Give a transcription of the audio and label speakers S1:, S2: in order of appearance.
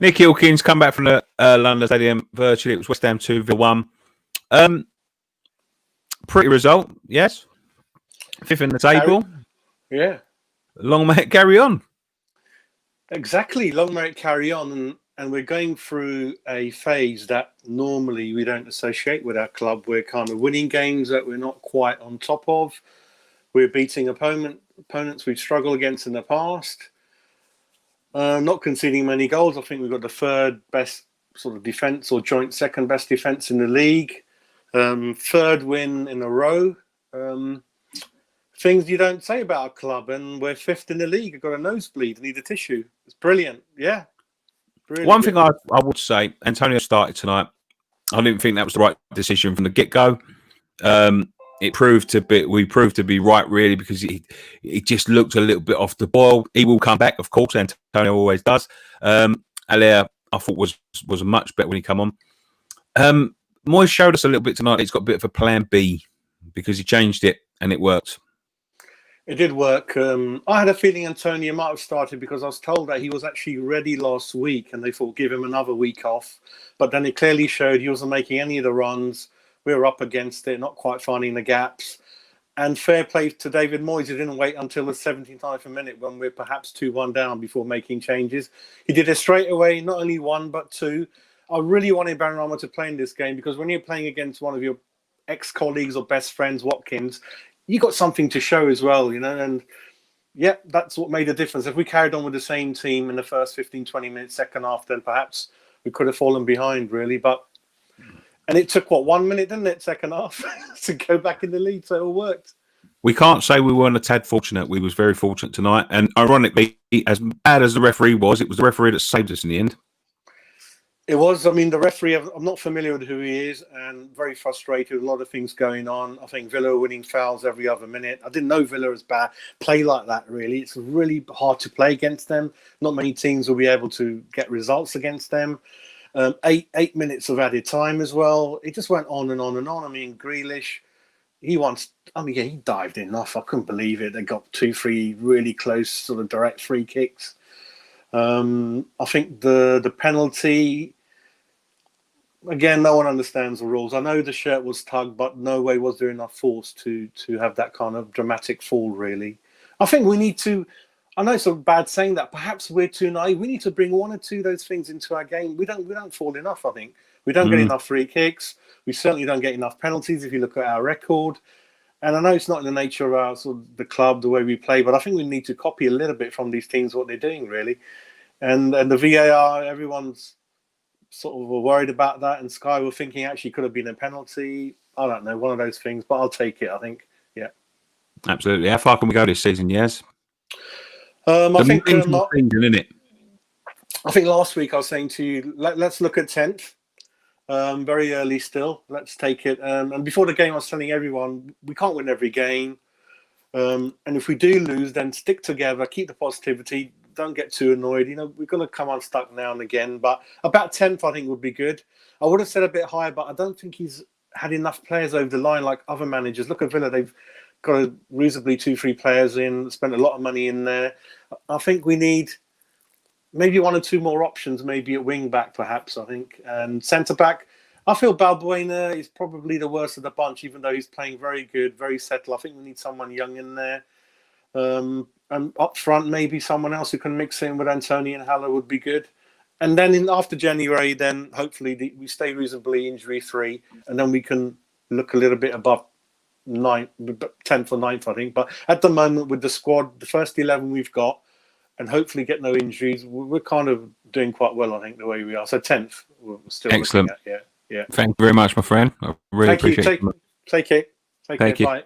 S1: Nick Ilkins come back from the London Stadium virtually. It was West Ham 2, Villa 1. Pretty result, yes. 5th in the table.
S2: Yeah.
S1: Long may it carry on.
S2: Exactly. Long may it carry on. And we're going through a phase that normally we don't associate with our club. We're kind of winning games that we're not quite on top of. We're beating opponents we've struggled against in the past. Not conceding many goals. I think we've got the third best sort of defence or joint second best defence in the league. Third win in a row. Things you don't say about our club, and we're 5th in the league. I've got a nosebleed, need a tissue. It's brilliant. Yeah. Really
S1: One
S2: good.
S1: thing I would say, Antonio started tonight. I didn't think that was the right decision from the get-go. We proved to be right, really, because he just looked a little bit off the boil. He will come back, of course. Antonio always does. Alea, I thought was much better when he come on. Moyes showed us a little bit tonight. He's got a bit of a plan B because he changed it and it worked.
S2: It did work. I had a feeling Antonio might have started because I was told that he was actually ready last week and they thought give him another week off. But then it clearly showed he wasn't making any of the runs. We were up against it, not quite finding the gaps. And fair play to David Moyes. He didn't wait until the 79th minute when we're perhaps 2-1 down before making changes. He did it straight away, not only one, but two. I really wanted Benrahma to play in this game because when you're playing against one of your ex-colleagues or best friends, Watkins, you got something to show as well, you know, and yeah, that's what made a difference. If we carried on with the same team in the first 15, 20 minutes, second half, then perhaps we could have fallen behind, really. And it took, 1 minute, didn't it, second half, to go back in the lead, so it all worked.
S1: We can't say we weren't a tad fortunate. We was very fortunate tonight. And ironically, as bad as the referee was, it was the referee that saved us in the end.
S2: It was. I mean, the referee, I'm not familiar with who he is and very frustrated. A lot of things going on. I think Villa are winning fouls every other minute. I didn't know Villa was bad. Play like that, really. It's really hard to play against them. Not many teams will be able to get results against them. 8 minutes of added time as well. It just went on and on and on. I mean, Grealish, he dived enough. I couldn't believe it. They got 2-3 really close sort of direct free kicks. I think the penalty, again, no one understands the rules. I know the shirt was tugged, but no way was there enough force to have that kind of dramatic fall, really. I think we need to, I know it's a bad saying that, perhaps we're too naive. We need to bring one or two of those things into our game. We don't fall enough, I think. We don't get enough free kicks. We certainly don't get enough penalties if you look at our record. And I know it's not in the nature of our sort of the club, the way we play, but I think we need to copy a little bit from these teams, what they're doing, really. And the VAR, everyone's sort of worried about that. And Sky were thinking actually could have been a penalty. I don't know, one of those things, but I'll take it, I think. Yeah.
S1: Absolutely. How far can we go this season, yes?
S2: I think last week I was saying to you, let's look at 10th. Very early still. Let's take it. And before the game, I was telling everyone, we can't win every game. And if we do lose, then stick together, keep the positivity. Don't get too annoyed. You know, we're going to come unstuck now and again. But about 10th, I think, would be good. I would have said a bit higher, but I don't think he's had enough players over the line like other managers. Look at Villa. They've got reasonably 2-3 players in, spent a lot of money in there. I think we need maybe one or two more options, maybe at wing back, perhaps, I think. And centre back, I feel Balbuena is probably the worst of the bunch, even though he's playing very good, very settled. I think we need someone young in there. And up front, maybe someone else who can mix in with Antonio and Haller would be good. And then after January, then hopefully we stay reasonably injury-free, and then we can look a little bit above 10th or 9th, I think. But at the moment, with the squad, the first 11 we've got, and hopefully get no injuries, we're kind of doing quite well, I think, the way we are. So 10th, we're still
S1: excellent.
S2: Yeah.
S1: Thank you very much, my friend. I really appreciate it.
S2: Take care.
S1: Bye.